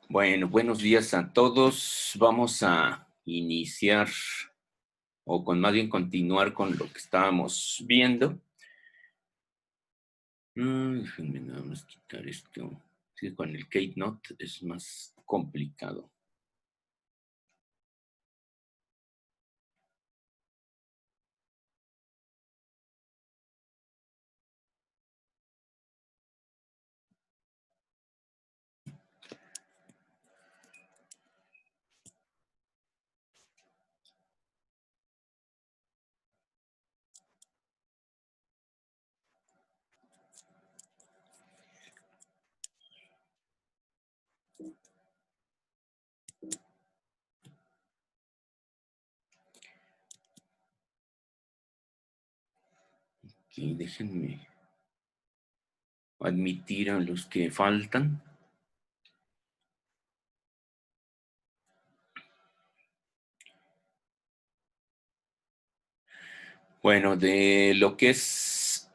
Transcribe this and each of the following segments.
Bueno, buenos días a todos. Vamos a iniciar, o con más bien continuar con lo que estábamos viendo. Déjenme nada más quitar esto. Sí, con el Keynote es más complicado. Aquí déjenme admitir a los que faltan. Bueno, de lo que es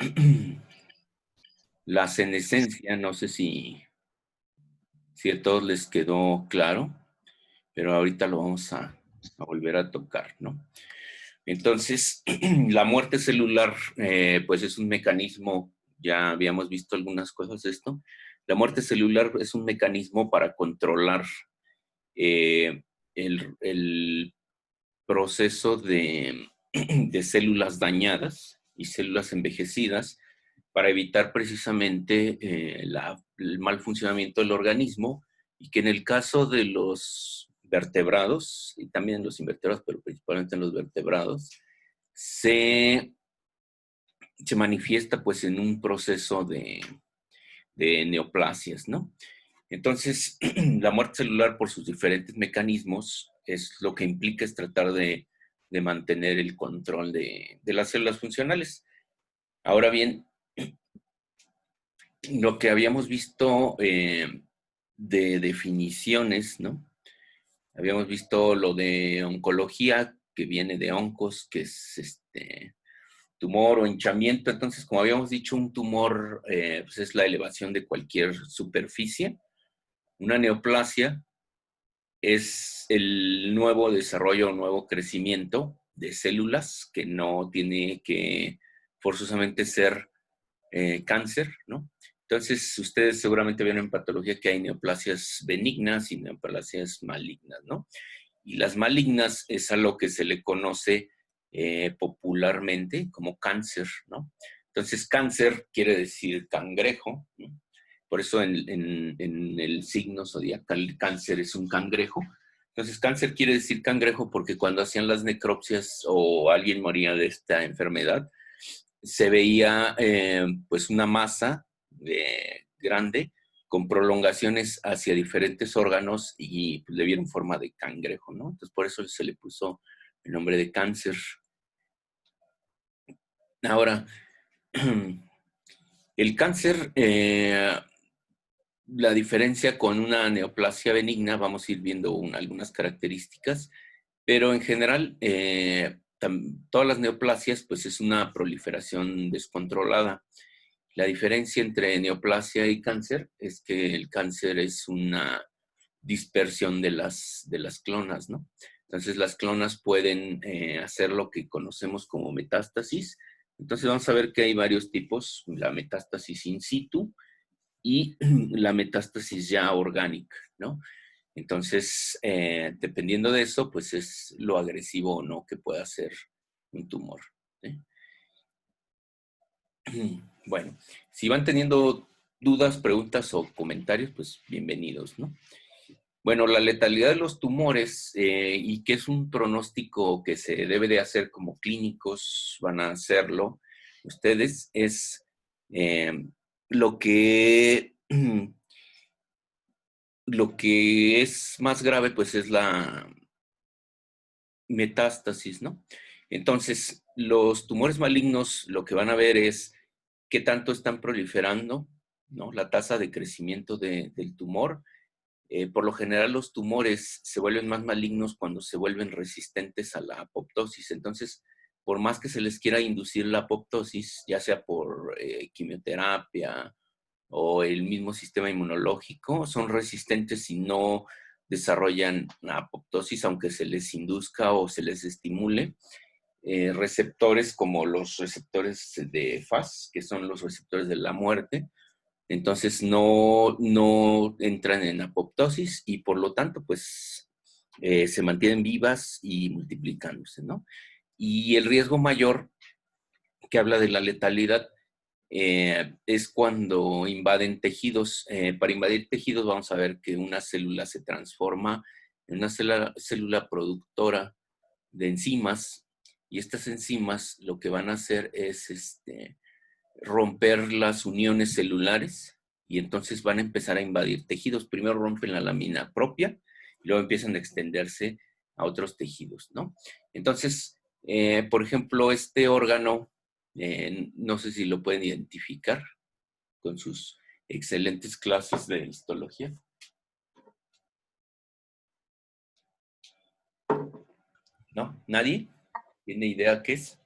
la senescencia, no sé si a todos les quedó claro, pero ahorita lo vamos a volver a tocar, ¿no? Entonces, la muerte celular, pues es un mecanismo, ya habíamos visto algunas cosas de esto. La muerte celular es un mecanismo para controlar eh, el proceso de células dañadas y células envejecidas para evitar precisamente el mal funcionamiento del organismo y que en el caso de los vertebrados y también en los invertebrados, pero principalmente en los vertebrados, se, se manifiesta pues en un proceso de neoplasias, ¿no? Entonces, la muerte celular por sus diferentes mecanismos es lo que implica es tratar de mantener el control de las células funcionales. Ahora bien, lo que habíamos visto de definiciones, ¿no? Habíamos visto lo de oncología, que viene de oncos, que es tumor o hinchamiento. Entonces, como habíamos dicho, un tumor pues es la elevación de cualquier superficie. Una neoplasia es el nuevo desarrollo o nuevo crecimiento de células que no tiene que forzosamente ser cáncer, ¿no? Entonces, ustedes seguramente ven en patología que hay neoplasias benignas y neoplasias malignas, ¿no? Y las malignas es a lo que se le conoce popularmente como cáncer, ¿no? Entonces, cáncer quiere decir cangrejo, ¿no? Por eso en el signo zodiacal cáncer es un cangrejo. Entonces, cáncer quiere decir cangrejo porque cuando hacían las necropsias o alguien moría de esta enfermedad, se veía pues una masa grande con prolongaciones hacia diferentes órganos y pues, le dieron forma de cangrejo, ¿no? Entonces por eso se le puso el nombre de cáncer. Ahora, el cáncer, la diferencia con una neoplasia benigna, vamos a ir viendo algunas características, pero en general, todas las neoplasias, pues es una proliferación descontrolada. La diferencia entre neoplasia y cáncer es que el cáncer es una dispersión de las clonas, ¿no? Entonces las clonas pueden hacer lo que conocemos como metástasis. Entonces vamos a ver que hay varios tipos, la metástasis in situ y la metástasis ya orgánica, ¿no? Entonces, dependiendo de eso, pues es lo agresivo o no que pueda ser un tumor. ¿Sí? Bueno, si van teniendo dudas, preguntas o comentarios, pues bienvenidos, ¿no? Bueno, la letalidad de los tumores y que es un pronóstico que se debe de hacer como clínicos, van a hacerlo ustedes, es eh, lo que, lo que es más grave, pues es la metástasis, ¿no? Entonces, los tumores malignos lo que van a ver es qué tanto están proliferando, ¿no? La tasa de crecimiento del tumor. Por lo general, los tumores se vuelven más malignos cuando se vuelven resistentes a la apoptosis. Entonces, por más que se les quiera inducir la apoptosis, ya sea por quimioterapia o el mismo sistema inmunológico, son resistentes si no desarrollan apoptosis, aunque se les induzca o se les estimule. Receptores como los receptores de FAS, que son los receptores de la muerte, entonces no entran en apoptosis y por lo tanto pues se mantienen vivas y multiplicándose, ¿no? Y el riesgo mayor que habla de la letalidad es cuando invaden tejidos. Para invadir tejidos vamos a ver que una célula se transforma en una célula productora de enzimas y estas enzimas lo que van a hacer es romper las uniones celulares y entonces van a empezar a invadir tejidos. Primero rompen la lámina propia y luego empiezan a extenderse a otros tejidos, ¿no? Entonces, por ejemplo, este órgano, no sé si lo pueden identificar con sus excelentes clases de histología. ¿No? ¿Nadie tiene idea qué es?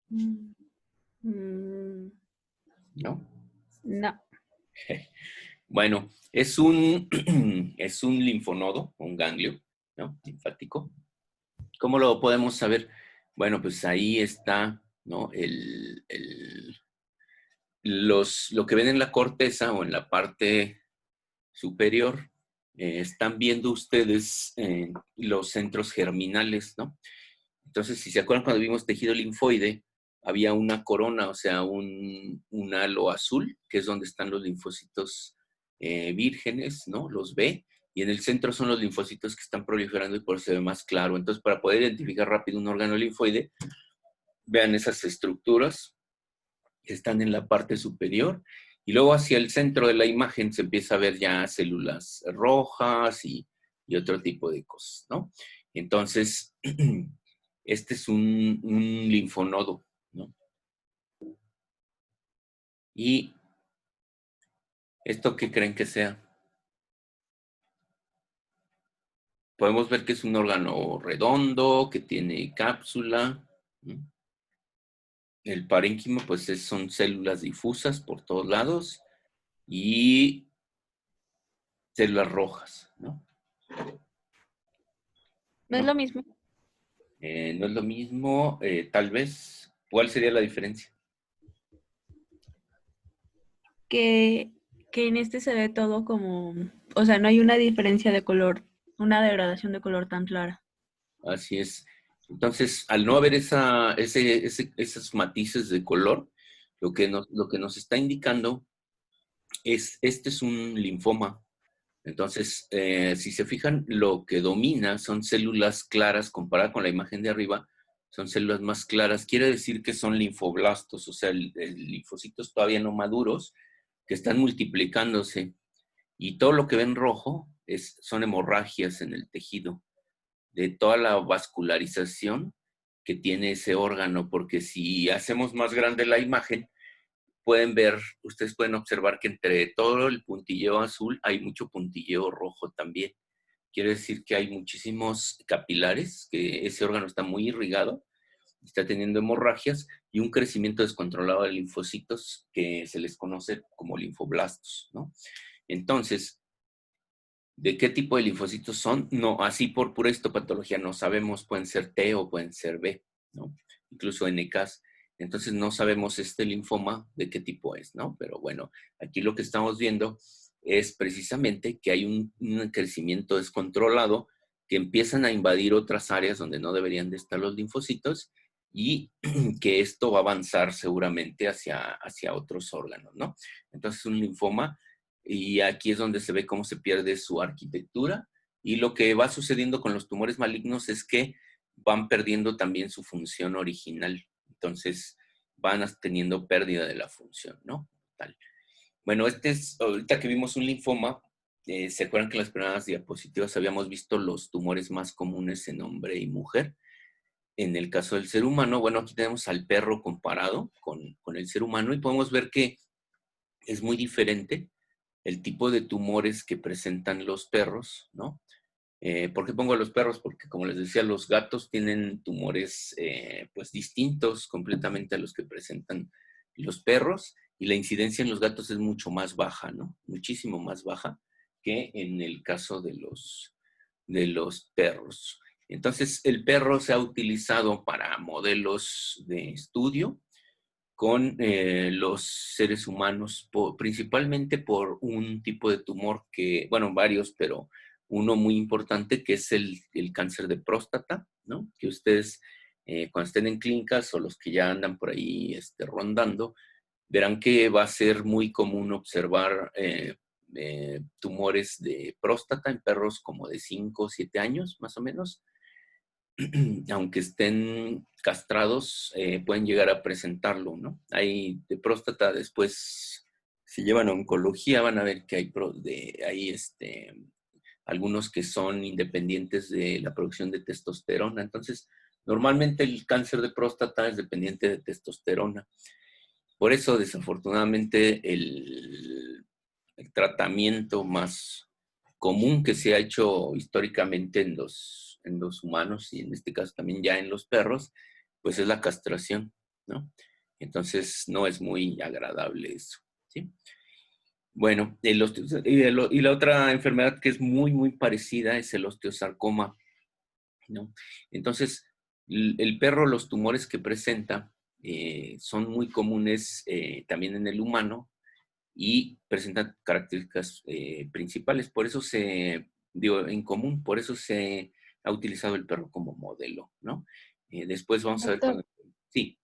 ¿No? No. Bueno, es un linfonodo, un ganglio, ¿no? Linfático. ¿Cómo lo podemos saber? Bueno, pues ahí está, ¿no? Lo que ven en la corteza o en la parte superior, están viendo ustedes los centros germinales, ¿no? Entonces, si se acuerdan cuando vimos tejido linfoide, había una corona, o sea, un halo azul, que es donde están los linfocitos vírgenes, ¿no? Los B, y en el centro son los linfocitos que están proliferando y por eso se ve más claro. Entonces, para poder identificar rápido un órgano linfoide, vean esas estructuras que están en la parte superior y luego hacia el centro de la imagen se empieza a ver ya células rojas y otro tipo de cosas, ¿no? Entonces, este es un linfonodo, ¿no? ¿Y esto qué creen que sea? Podemos ver que es un órgano redondo, que tiene cápsula, ¿no? El parénquima, pues son células difusas por todos lados y células rojas, ¿no? No es ¿No? lo mismo. No es lo mismo, tal vez. ¿Cuál sería la diferencia? Que, que en este se ve todo como, o sea, no hay una diferencia de color, una degradación de color tan clara. Así es. Entonces, al no haber esos matices de color, lo que nos está indicando este es un linfoma. Entonces, si se fijan, lo que domina son células claras, comparada con la imagen de arriba, son células más claras. Quiere decir que son linfoblastos, o sea, linfocitos todavía no maduros, que están multiplicándose. Y todo lo que ven rojo son hemorragias en el tejido, de toda la vascularización que tiene ese órgano, porque si hacemos más grande la imagen, ustedes pueden observar que entre todo el puntilleo azul hay mucho puntilleo rojo también. Quiere decir que hay muchísimos capilares, que ese órgano está muy irrigado, está teniendo hemorragias y un crecimiento descontrolado de linfocitos que se les conoce como linfoblastos, ¿no? Entonces, ¿de qué tipo de linfocitos son? No, así por pura histopatología no sabemos, pueden ser T o pueden ser B, ¿no? Incluso NKs. Entonces no sabemos este linfoma de qué tipo es, ¿no? Pero bueno, aquí lo que estamos viendo es precisamente que hay un crecimiento descontrolado que empiezan a invadir otras áreas donde no deberían de estar los linfocitos y que esto va a avanzar seguramente hacia otros órganos, ¿no? Entonces un linfoma y aquí es donde se ve cómo se pierde su arquitectura y lo que va sucediendo con los tumores malignos es que van perdiendo también su función original. Entonces van teniendo pérdida de la función, ¿no? Tal. Bueno, ahorita que vimos un linfoma, ¿se acuerdan que en las primeras diapositivas habíamos visto los tumores más comunes en hombre y mujer? En el caso del ser humano, bueno, aquí tenemos al perro comparado con el ser humano y podemos ver que es muy diferente el tipo de tumores que presentan los perros, ¿no? ¿Por qué pongo a los perros? Porque como les decía, los gatos tienen tumores pues distintos completamente a los que presentan los perros y la incidencia en los gatos es mucho más baja, ¿no? Muchísimo más baja que en el caso de los perros. Entonces, el perro se ha utilizado para modelos de estudio con los seres humanos, principalmente por un tipo de tumor que, bueno, varios, pero uno muy importante que es el cáncer de próstata, ¿no? Que ustedes cuando estén en clínicas o los que ya andan por ahí rondando, verán que va a ser muy común observar tumores de próstata en perros como de 5 o 7 años, más o menos. Aunque estén castrados, pueden llegar a presentarlo, ¿no? Hay de próstata después, si llevan a oncología, van a ver que hay algunos que son independientes de la producción de testosterona. Entonces, normalmente el cáncer de próstata es dependiente de testosterona. Por eso, desafortunadamente, el tratamiento más común que se ha hecho históricamente en los humanos y en este caso también ya en los perros, pues es la castración, ¿no? Entonces no es muy agradable eso, ¿sí? Bueno, y la otra enfermedad que es muy, muy parecida es el osteosarcoma, ¿no? Entonces, el perro, los tumores que presenta son muy comunes también en el humano, y presentan características principales. Por eso en común, por eso se ha utilizado el perro como modelo, ¿no? Después vamos a ver Doctor, cuando... Sí,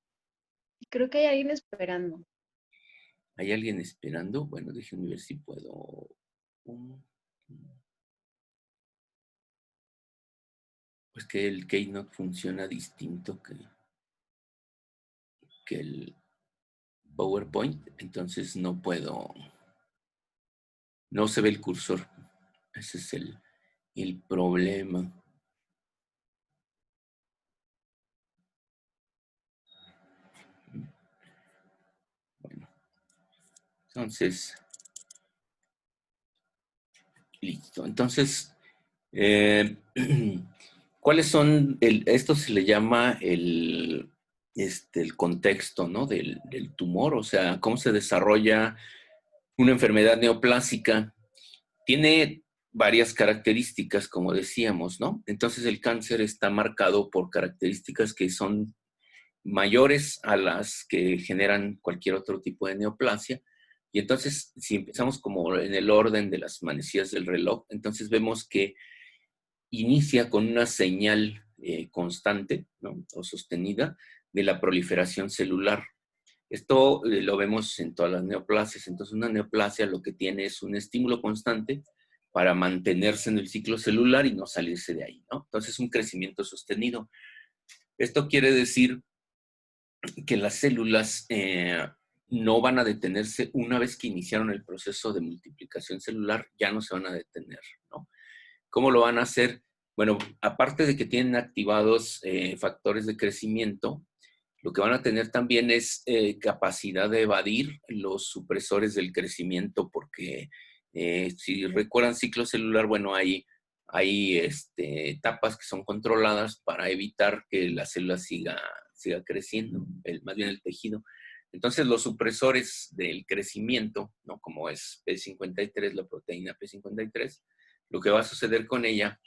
creo que hay alguien esperando. ¿hay alguien esperando? Bueno, déjenme ver si puedo... Pues que el Keynote funciona distinto que el PowerPoint, entonces no puedo... No se ve el cursor. Ese es el problema. Bueno, entonces... Listo. Entonces, eh, ¿cuáles son? Esto se le llama el contexto, ¿no? Del tumor, o sea, cómo se desarrolla una enfermedad neoplásica. Tiene varias características, como decíamos, ¿no? Entonces, el cáncer está marcado por características que son mayores a las que generan cualquier otro tipo de neoplasia. Y entonces, si empezamos como en el orden de las manecillas del reloj, entonces vemos que inicia con una señal constante, ¿no? O sostenida de la proliferación celular. Esto lo vemos en todas las neoplasias. Entonces, una neoplasia lo que tiene es un estímulo constante para mantenerse en el ciclo celular y no salirse de ahí, ¿no? Entonces, un crecimiento sostenido. Esto quiere decir que las células no van a detenerse una vez que iniciaron el proceso de multiplicación celular, ya no se van a detener, ¿no? ¿Cómo lo van a hacer? Bueno, aparte de que tienen activados factores de crecimiento, lo que van a tener también es capacidad de evadir los supresores del crecimiento, porque si recuerdan ciclo celular, bueno, hay etapas que son controladas para evitar que la célula siga creciendo, más bien el tejido. Entonces, los supresores del crecimiento, ¿no? Como es P53, la proteína P53, lo que va a suceder con ella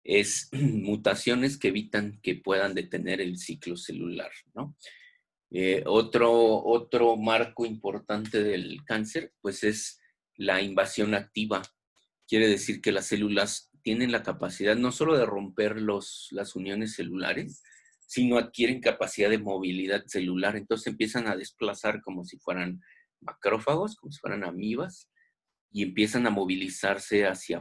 es mutaciones que evitan que puedan detener el ciclo celular, ¿no? Otro marco importante del cáncer, pues es la invasión activa. Quiere decir que las células tienen la capacidad no solo de romper las uniones celulares, sino adquieren capacidad de movilidad celular. Entonces empiezan a desplazar como si fueran macrófagos, como si fueran amibas, y empiezan a movilizarse hacia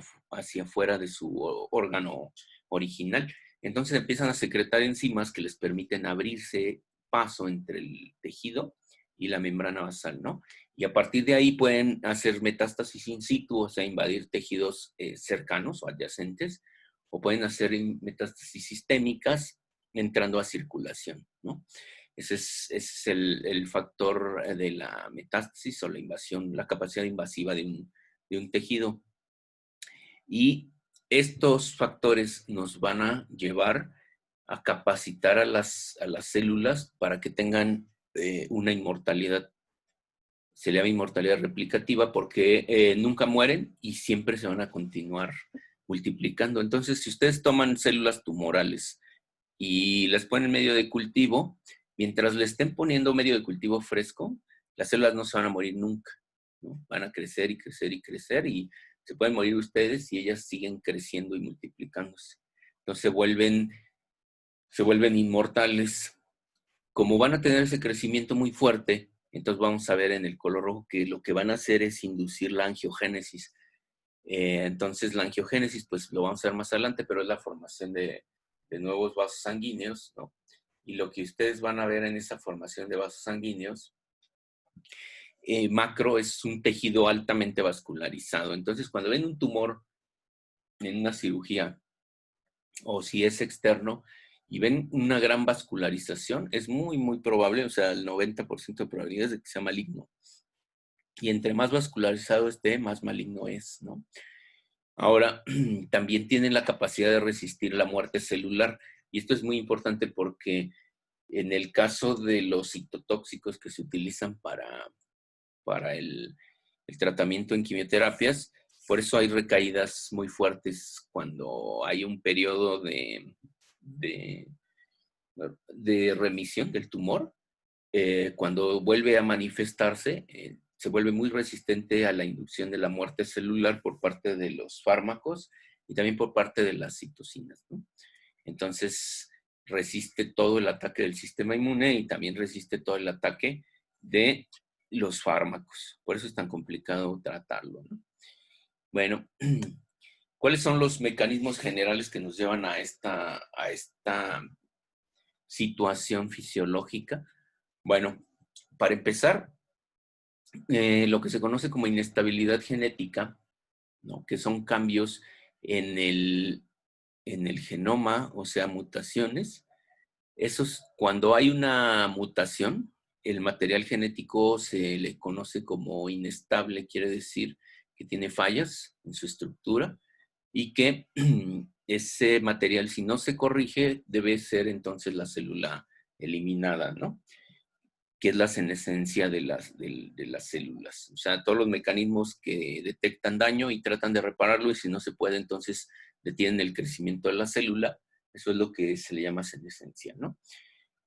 afuera de su órgano original. Entonces empiezan a secretar enzimas que les permiten abrirse paso entre el tejido y la membrana basal, ¿no? Y a partir de ahí pueden hacer metástasis in situ, o sea, invadir tejidos cercanos o adyacentes, o pueden hacer metástasis sistémicas entrando a circulación, ¿no? Ese es el factor de la metástasis o la invasión, la capacidad invasiva de un tejido. Y estos factores nos van a llevar a capacitar a las células para que tengan una inmortalidad se le llama inmortalidad replicativa porque nunca mueren y siempre se van a continuar multiplicando. Entonces, si ustedes toman células tumorales y las ponen en medio de cultivo, mientras le estén poniendo medio de cultivo fresco, las células no se van a morir nunca, ¿no? Van a crecer y crecer y crecer y se pueden morir ustedes y ellas siguen creciendo y multiplicándose. Entonces se vuelven inmortales. Como van a tener ese crecimiento muy fuerte, entonces vamos a ver en el color rojo que lo que van a hacer es inducir la angiogénesis. Entonces la angiogénesis, pues lo vamos a ver más adelante, pero es la formación de nuevos vasos sanguíneos, ¿no? Y lo que ustedes van a ver en esa formación de vasos sanguíneos, macro es un tejido altamente vascularizado. Entonces cuando ven un tumor en una cirugía, o si es externo, y ven una gran vascularización, es muy, muy probable, o sea, el 90% de probabilidades de que sea maligno. Y entre más vascularizado esté, más maligno es, ¿no? Ahora, también tienen la capacidad de resistir la muerte celular. Y esto es muy importante porque en el caso de los citotóxicos que se utilizan para el tratamiento en quimioterapias, por eso hay recaídas muy fuertes cuando hay un periodo de remisión del tumor. Cuando vuelve a manifestarse, se vuelve muy resistente a la inducción de la muerte celular por parte de los fármacos y también por parte de las citocinas, ¿no? Entonces, resiste todo el ataque del sistema inmune y también resiste todo el ataque de los fármacos. Por eso es tan complicado tratarlo, ¿no? Bueno, ¿cuáles son los mecanismos generales que nos llevan a esta situación fisiológica? Bueno, para empezar, lo que se conoce como inestabilidad genética, ¿no? Que son cambios en el genoma, o sea, mutaciones. Esos, cuando hay una mutación, el material genético se le conoce como inestable, quiere decir que tiene fallas en su estructura y que ese material, si no se corrige, debe ser entonces la célula eliminada, ¿no? Que es la senescencia de las células. O sea, todos los mecanismos que detectan daño y tratan de repararlo, y si no se puede, entonces detienen el crecimiento de la célula. Eso es lo que se le llama senescencia, ¿no?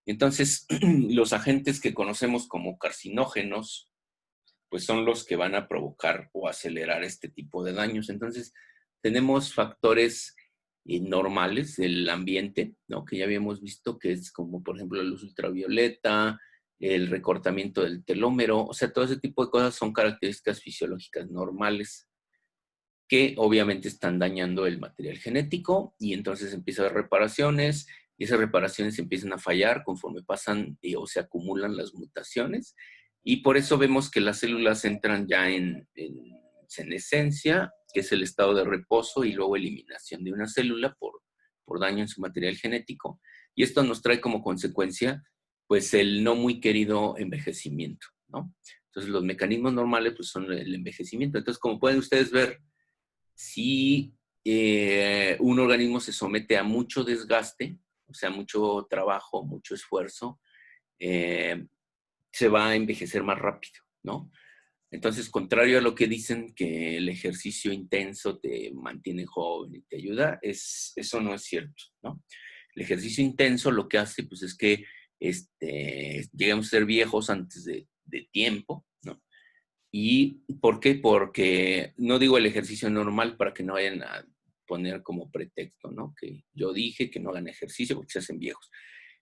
Entonces, los agentes que conocemos como carcinógenos, pues son los que van a provocar o acelerar este tipo de daños. Entonces, tenemos factores normales del ambiente, ¿no? Que ya habíamos visto, que es como, por ejemplo, la luz ultravioleta, el recortamiento del telómero, o sea, todo ese tipo de cosas son características fisiológicas normales que obviamente están dañando el material genético y entonces empieza a haber reparaciones y esas reparaciones empiezan a fallar conforme pasan o se acumulan las mutaciones y por eso vemos que las células entran ya en senescencia, que es el estado de reposo y luego eliminación de una célula por daño en su material genético. Y esto nos trae como consecuencia pues el no muy querido envejecimiento, ¿no? Entonces los mecanismos normales pues son el envejecimiento. Entonces como pueden ustedes ver, si un organismo se somete a mucho desgaste, o sea, mucho trabajo, mucho esfuerzo, se va a envejecer más rápido, ¿no? Entonces, contrario a lo que dicen que el ejercicio intenso te mantiene joven y te ayuda, eso no es cierto, ¿no? El ejercicio intenso lo que hace, pues, es que llegamos a ser viejos antes de tiempo, ¿no? ¿Y por qué? Porque no digo el ejercicio normal para que no vayan a poner como pretexto, ¿no? Que yo dije que no hagan ejercicio porque se hacen viejos.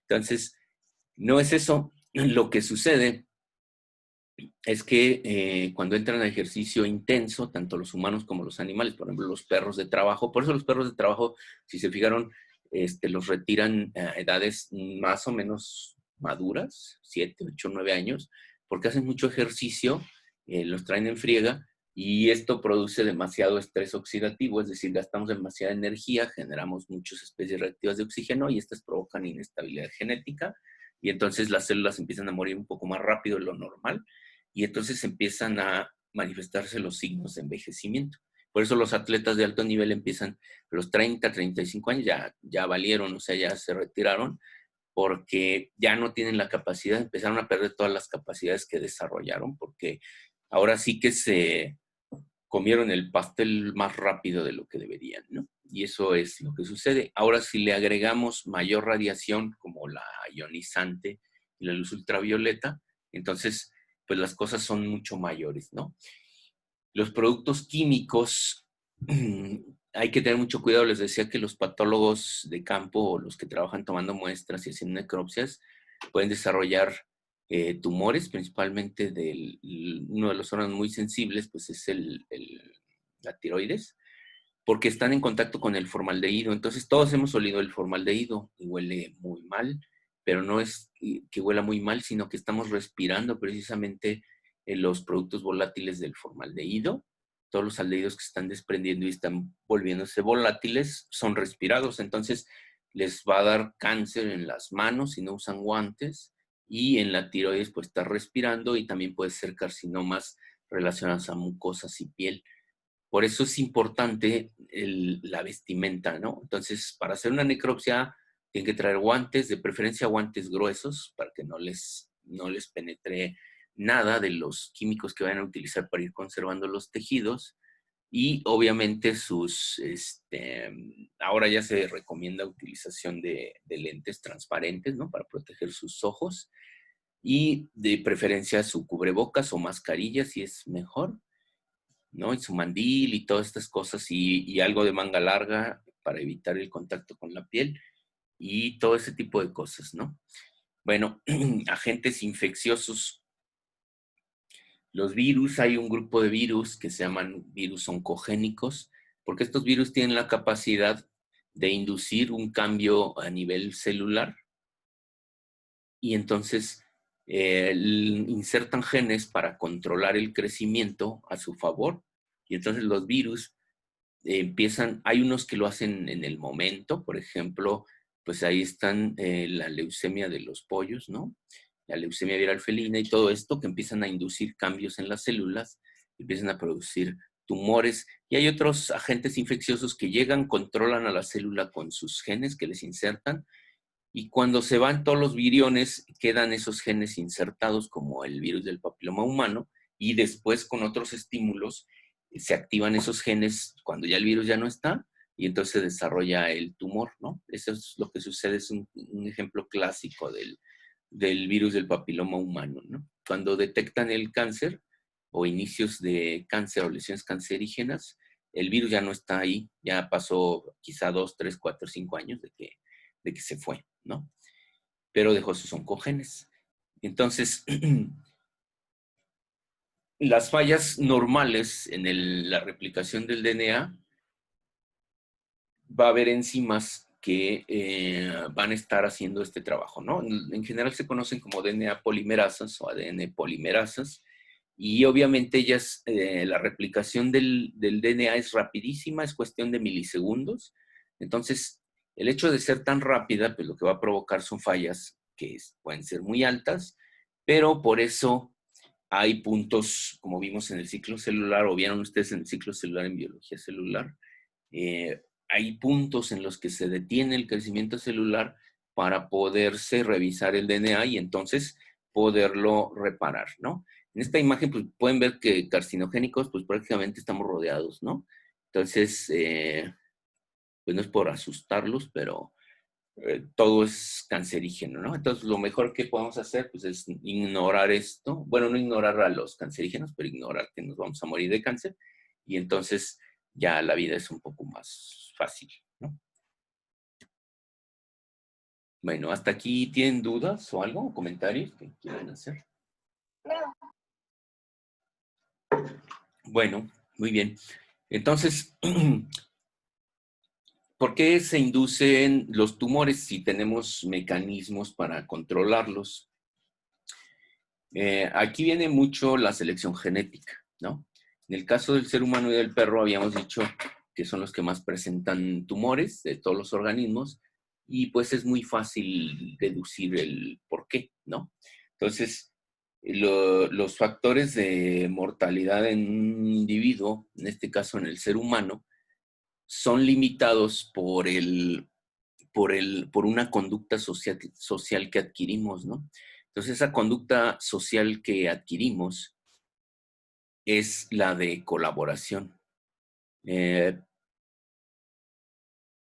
Entonces, no es eso. Lo que sucede es que cuando entran a ejercicio intenso, tanto los humanos como los animales, por ejemplo, los perros de trabajo, por eso los perros de trabajo, si se fijaron, los retiran a edades más o menos maduras, 7, 8, 9 años, porque hacen mucho ejercicio, los traen en friega y esto produce demasiado estrés oxidativo, es decir, gastamos demasiada energía, generamos muchas especies reactivas de oxígeno y estas provocan inestabilidad genética y entonces las células empiezan a morir un poco más rápido de lo normal y entonces empiezan a manifestarse los signos de envejecimiento. Por eso los atletas de alto nivel empiezan a los 30, 35 años, ya valieron, o sea, ya se retiraron, porque ya no tienen la capacidad, empezaron a perder todas las capacidades que desarrollaron, porque ahora sí que se comieron el pastel más rápido de lo que deberían, ¿no? Y eso es lo que sucede. Ahora, si le agregamos mayor radiación, como la ionizante y la luz ultravioleta, entonces, pues las cosas son mucho mayores, ¿no? Los productos químicos, hay que tener mucho cuidado. Les decía que los patólogos de campo o los que trabajan tomando muestras y haciendo necropsias pueden desarrollar tumores, principalmente uno de los órganos muy sensibles, pues es la tiroides, porque están en contacto con el formaldehído. Entonces todos hemos olido el formaldehído y huele muy mal, pero no es que huela muy mal, sino que estamos respirando precisamente los productos volátiles del formaldehído. Todos los aldehídos que se están desprendiendo y están volviéndose volátiles son respirados. Entonces les va a dar cáncer en las manos si no usan guantes, y en la tiroides pues está respirando, y también puede ser carcinomas relacionados a mucosas y piel. Por eso es importante la vestimenta, ¿no? Entonces, para hacer una necropsia, tienen que traer guantes, de preferencia guantes gruesos, para que no les penetre nada de los químicos que vayan a utilizar para ir conservando los tejidos. Y obviamente ahora ya se recomienda utilización de lentes transparentes, ¿no? Para proteger sus ojos. Y de preferencia su cubrebocas o mascarilla, si es mejor, ¿no? Y su mandil y todas estas cosas, y algo de manga larga para evitar el contacto con la piel y todo ese tipo de cosas, ¿no? Bueno, agentes infecciosos. Los virus, hay un grupo de virus que se llaman virus oncogénicos, porque estos virus tienen la capacidad de inducir un cambio a nivel celular, y entonces insertan genes para controlar el crecimiento a su favor. Y entonces los virus hay unos que lo hacen en el momento. Por ejemplo, pues ahí están la leucemia de los pollos, ¿no? La leucemia viral felina y todo esto, que empiezan a inducir cambios en las células, empiezan a producir tumores. Y hay otros agentes infecciosos que llegan, controlan a la célula con sus genes que les insertan, y cuando se van todos los viriones, quedan esos genes insertados, como el virus del papiloma humano, y después con otros estímulos se activan esos genes cuando ya el virus ya no está, y entonces se desarrolla el tumor, ¿no? Eso es lo que sucede, es un ejemplo clásico del virus del papiloma humano, ¿no? Cuando detectan el cáncer o inicios de cáncer o lesiones cancerígenas, el virus ya no está ahí, ya pasó quizá 2, 3, 4, 5 años de que se fue, ¿no? Pero dejó sus oncogenes. Entonces, las fallas normales en la replicación del DNA, va a haber enzimas que van a estar haciendo este trabajo, ¿no? En general se conocen como DNA polimerasas o ADN polimerasas, y obviamente la replicación del DNA es rapidísima, es cuestión de milisegundos. Entonces, el hecho de ser tan rápida, pues lo que va a provocar son fallas que pueden ser muy altas, pero por eso hay puntos, como vimos en el ciclo celular, o vieron ustedes en el ciclo celular en biología celular, hay puntos en los que se detiene el crecimiento celular para poderse revisar el DNA y entonces poderlo reparar, ¿no? En esta imagen, pues pueden ver que carcinogénicos, pues prácticamente estamos rodeados, ¿no? Entonces, pues no es por asustarlos, pero todo es cancerígeno, ¿no? Entonces, lo mejor que podemos hacer, pues, es ignorar esto. Bueno, no ignorar a los cancerígenos, pero ignorar que nos vamos a morir de cáncer. Y entonces ya la vida es un poco más fácil, ¿no? Bueno, ¿hasta aquí tienen dudas o algo, comentarios que quieran hacer? Bueno, muy bien. Entonces, ¿por qué se inducen los tumores si tenemos mecanismos para controlarlos? Aquí viene mucho la selección genética, ¿no? En el caso del ser humano y del perro habíamos dicho que son los que más presentan tumores de todos los organismos, y pues es muy fácil deducir el por qué, ¿no? Entonces, los factores de mortalidad en un individuo, en este caso en el ser humano, son limitados por una conducta social que adquirimos, ¿no? Entonces, esa conducta social que adquirimos es la de colaboración.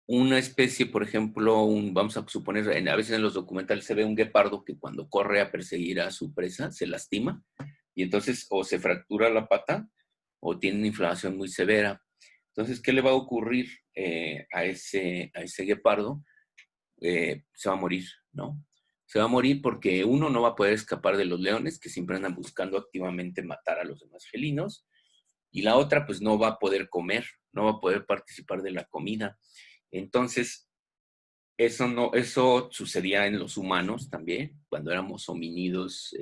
Una especie, por ejemplo, vamos a suponer, a veces en los documentales se ve un guepardo que cuando corre a perseguir a su presa se lastima y entonces o se fractura la pata o tiene una inflamación muy severa. Entonces, ¿qué le va a ocurrir a ese guepardo? Se va a morir, ¿no? Se va a morir porque uno no va a poder escapar de los leones que siempre andan buscando activamente matar a los demás felinos y la otra pues no va a poder comer, no va a poder participar de la comida. Entonces, eso sucedía en los humanos también, cuando éramos homínidos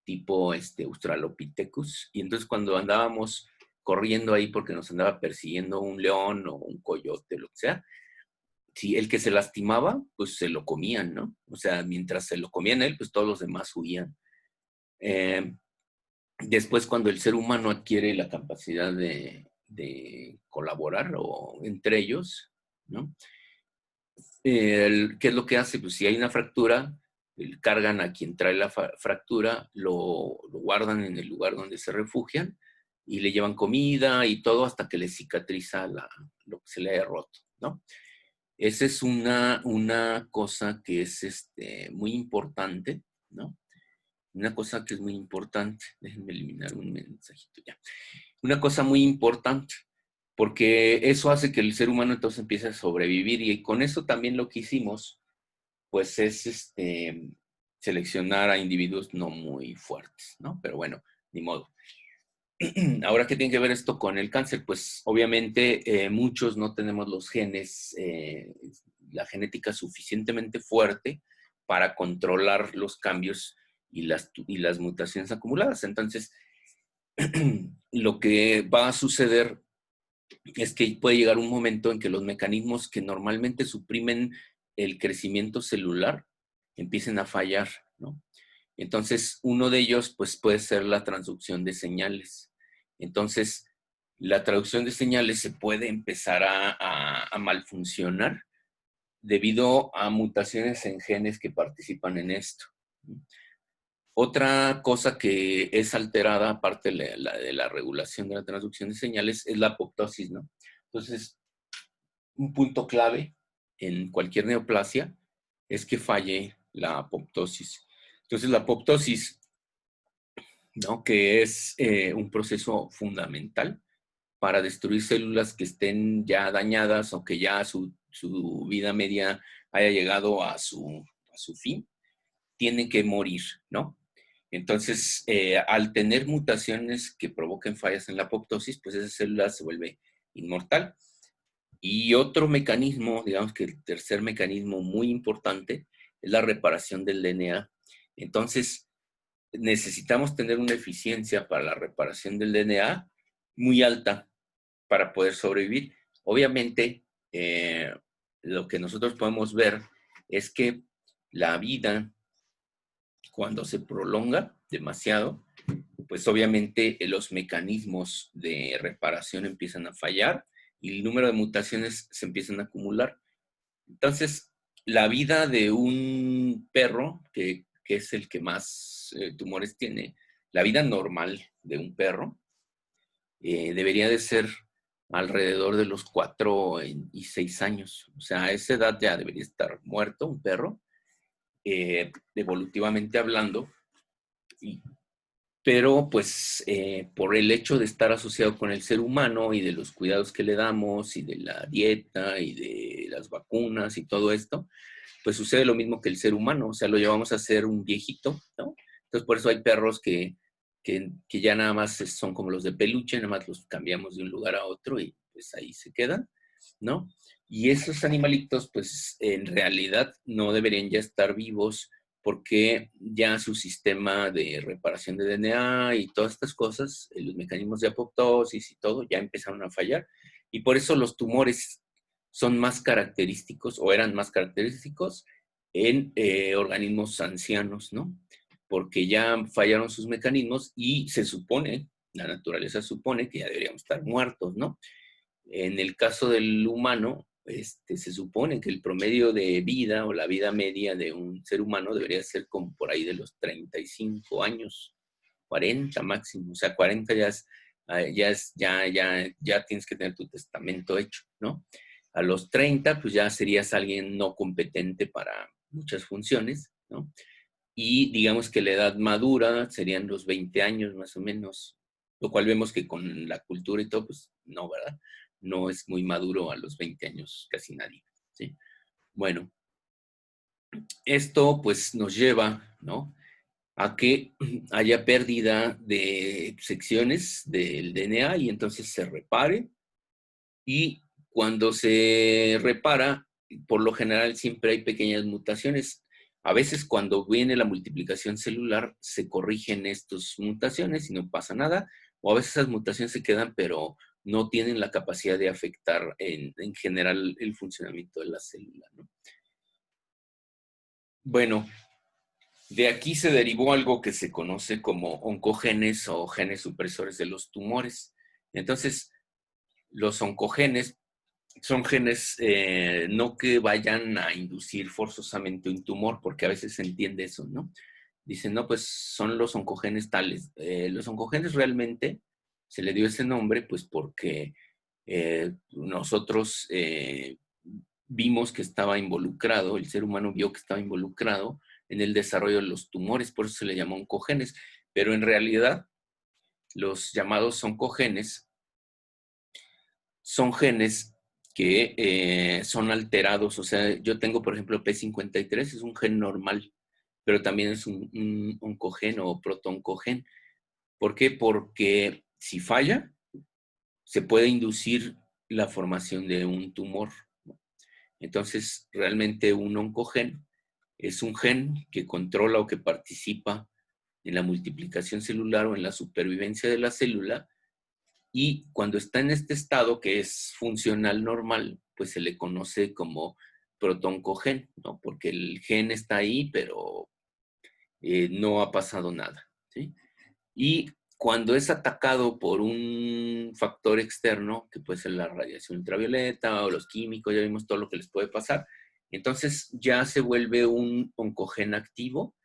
tipo Australopithecus. Y entonces cuando andábamos corriendo ahí porque nos andaba persiguiendo un león o un coyote, lo que sea, si el que se lastimaba, pues se lo comían, ¿no? O sea, mientras se lo comían él, pues todos los demás huían. Eh, Después, cuando el ser humano adquiere la capacidad de colaborar o entre ellos, ¿no? ¿Qué es lo que hace? Pues si hay una fractura, cargan a quien trae la fractura, lo guardan en el lugar donde se refugian y le llevan comida y todo hasta que le cicatriza lo que se le haya roto, ¿no? Esa es una cosa que es muy importante, ¿no? Una cosa que es muy importante. Déjenme eliminar un mensajito ya. Una cosa muy importante, porque eso hace que el ser humano entonces empiece a sobrevivir y con eso también lo que hicimos, pues es seleccionar a individuos no muy fuertes, ¿no? Pero bueno, ni modo. Ahora, ¿qué tiene que ver esto con el cáncer? Pues obviamente muchos no tenemos los genes, la genética suficientemente fuerte para controlar los cambios y las mutaciones acumuladas. Entonces, lo que va a suceder es que puede llegar un momento en que los mecanismos que normalmente suprimen el crecimiento celular empiecen a fallar, ¿no? Entonces, uno de ellos, pues, puede ser la transducción de señales. Entonces, la traducción de señales se puede empezar a malfuncionar debido a mutaciones en genes que participan en esto. Otra cosa que es alterada, aparte de la regulación de la transducción de señales, es la apoptosis, ¿no? Entonces, un punto clave en cualquier neoplasia es que falle la apoptosis. Entonces, la apoptosis, ¿no? Que es un proceso fundamental para destruir células que estén ya dañadas o que ya su vida media haya llegado a su fin, tienen que morir, ¿no? Entonces, al tener mutaciones que provoquen fallas en la apoptosis, pues esa célula se vuelve inmortal. Y otro mecanismo, digamos que el tercer mecanismo muy importante, es la reparación del DNA. Entonces, necesitamos tener una eficiencia para la reparación del DNA muy alta para poder sobrevivir. Obviamente, lo que nosotros podemos ver es que la vida, cuando se prolonga demasiado, pues obviamente los mecanismos de reparación empiezan a fallar y el número de mutaciones se empiezan a acumular. Entonces, la vida de un perro, que es el que más tumores tiene, la vida normal de un perro debería de ser alrededor de los 4 y 6 años. O sea, a esa edad ya debería estar muerto un perro, evolutivamente hablando, pero pues por el hecho de estar asociado con el ser humano y de los cuidados que le damos y de la dieta y de las vacunas y todo esto, pues sucede lo mismo que el ser humano, o sea, lo llevamos a ser un viejito, ¿no? Entonces por eso hay perros que ya nada más son como los de peluche, nada más los cambiamos de un lugar a otro y pues ahí se quedan, ¿no? Y esos animalitos pues en realidad no deberían ya estar vivos porque ya su sistema de reparación de DNA y todas estas cosas, los mecanismos de apoptosis y todo, ya empezaron a fallar. Y por eso los tumores son más característicos o eran más característicos en organismos ancianos, ¿no? Porque ya fallaron sus mecanismos y se supone, la naturaleza supone que ya deberíamos estar muertos, ¿no? En el caso del humano, se supone que el promedio de vida o la vida media de un ser humano debería ser como por ahí de los 35 años, 40 máximo, o sea, 40 ya tienes que tener tu testamento hecho, ¿no? A los 30, pues ya serías alguien no competente para muchas funciones, ¿no? Y digamos que la edad madura serían los 20 años más o menos, lo cual vemos que con la cultura y todo, pues no, ¿verdad? No es muy maduro a los 20 años casi nadie, ¿sí? Bueno, esto pues nos lleva, ¿no?, a que haya pérdida de secciones del DNA y entonces se repare. Y cuando se repara, por lo general siempre hay pequeñas mutaciones. A veces cuando viene la multiplicación celular se corrigen estas mutaciones y no pasa nada, o a veces esas mutaciones se quedan pero no tienen la capacidad de afectar en general el funcionamiento de la célula, ¿no? Bueno, de aquí se derivó algo que se conoce como oncogenes o genes supresores de los tumores. Entonces, los oncogenes son genes no que vayan a inducir forzosamente un tumor, porque a veces se entiende eso, ¿no? Dicen, no, pues son los oncogenes tales. Los oncogenes realmente se le dio ese nombre, pues porque nosotros vimos que estaba involucrado, el ser humano vio que estaba involucrado en el desarrollo de los tumores, por eso se le llamó oncogenes. Pero en realidad, los llamados oncogenes son genes que son alterados. O sea, yo tengo, por ejemplo, P53, es un gen normal, pero también es un oncogen o protooncogen. ¿Por qué? Porque si falla, se puede inducir la formación de un tumor. Entonces, realmente un oncogen es un gen que controla o que participa en la multiplicación celular o en la supervivencia de la célula. Y cuando está en este estado que es funcional normal, pues se le conoce como protoncogen, ¿no? Porque el gen está ahí, pero no ha pasado nada, ¿sí? Y cuando es atacado por un factor externo, que puede ser la radiación ultravioleta o los químicos, ya vimos todo lo que les puede pasar, entonces ya se vuelve un oncogen activo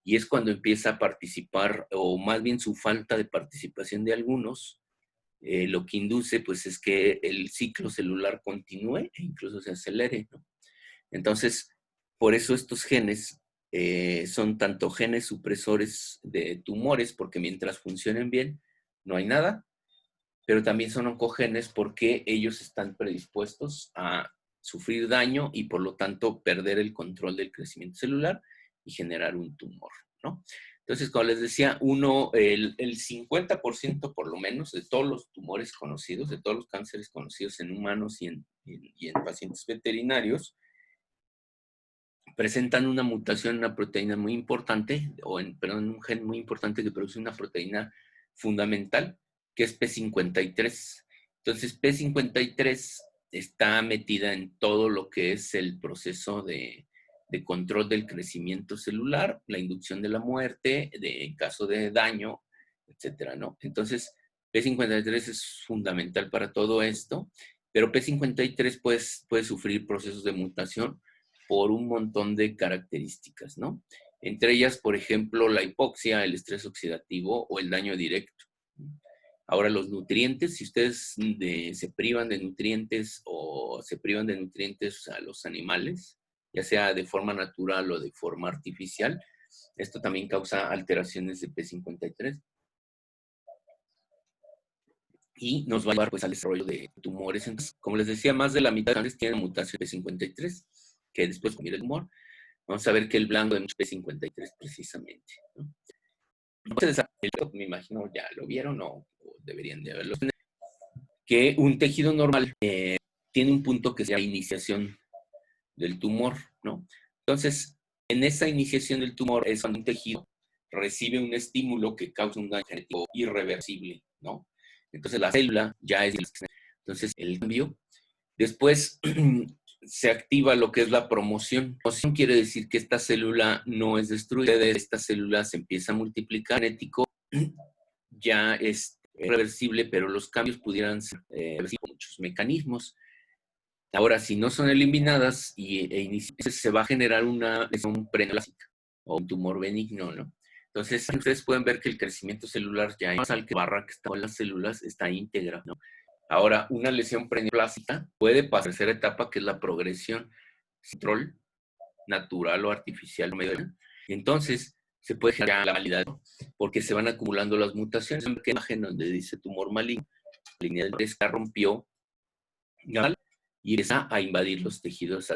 y es cuando empieza a participar, o más bien su falta de participación de algunos, lo que induce pues es que el ciclo celular continúe e incluso se acelere, ¿no? Entonces, por eso estos genes son tanto genes supresores de tumores, porque mientras funcionen bien, no hay nada, pero también son oncogenes porque ellos están predispuestos a sufrir daño y por lo tanto perder el control del crecimiento celular y generar un tumor, ¿no? Entonces, como les decía, el 50% por lo menos de todos los tumores conocidos, de todos los cánceres conocidos en humanos y en pacientes veterinarios, presentan una mutación en una proteína muy importante, perdón, un gen muy importante que produce una proteína fundamental, que es P53. Entonces, P53 está metida en todo lo que es el proceso de control del crecimiento celular, la inducción de la muerte, en caso de daño, etcétera, ¿no? Entonces, P53 es fundamental para todo esto, pero P53 puede sufrir procesos de mutación por un montón de características, ¿no? Entre ellas, por ejemplo, la hipoxia, el estrés oxidativo o el daño directo. Ahora, los nutrientes, si ustedes se privan de nutrientes o se privan de nutrientes a los animales, ya sea de forma natural o de forma artificial, esto también causa alteraciones de P53 y nos va a llevar pues al desarrollo de tumores. Entonces, como les decía, más de la mitad de los cánceres tienen mutación P53, que después convierte el tumor. Vamos a ver que el blanco de P53 precisamente, ¿no? Me imagino ya lo vieron o deberían de haberlo. Que un tejido normal tiene un punto que se llama iniciación del tumor, ¿no? Entonces, en esa iniciación del tumor es cuando un tejido recibe un estímulo que causa un daño genético irreversible, ¿no? Entonces la célula ya es... Entonces el cambio. Después se activa lo que es la promoción. Promoción quiere decir que esta célula no es destruida, esta célula se empieza a multiplicar, genético ya es reversible, pero los cambios pudieran ser reversibles por muchos mecanismos. Ahora, si no son eliminadas se va a generar una lesión preneoplásica o un tumor benigno, ¿no? Entonces, ustedes pueden ver que el crecimiento celular ya más al que barra que está en las células está íntegra, ¿no? Ahora, una lesión preneoplástica puede pasar a la tercera etapa, que es la progresión, control natural o artificial. Entonces, se puede generar la validad, ¿no? Porque se van acumulando las mutaciones. ¿Qué imagen donde dice tumor maligno? La línea de esta rompió y empieza a invadir los tejidos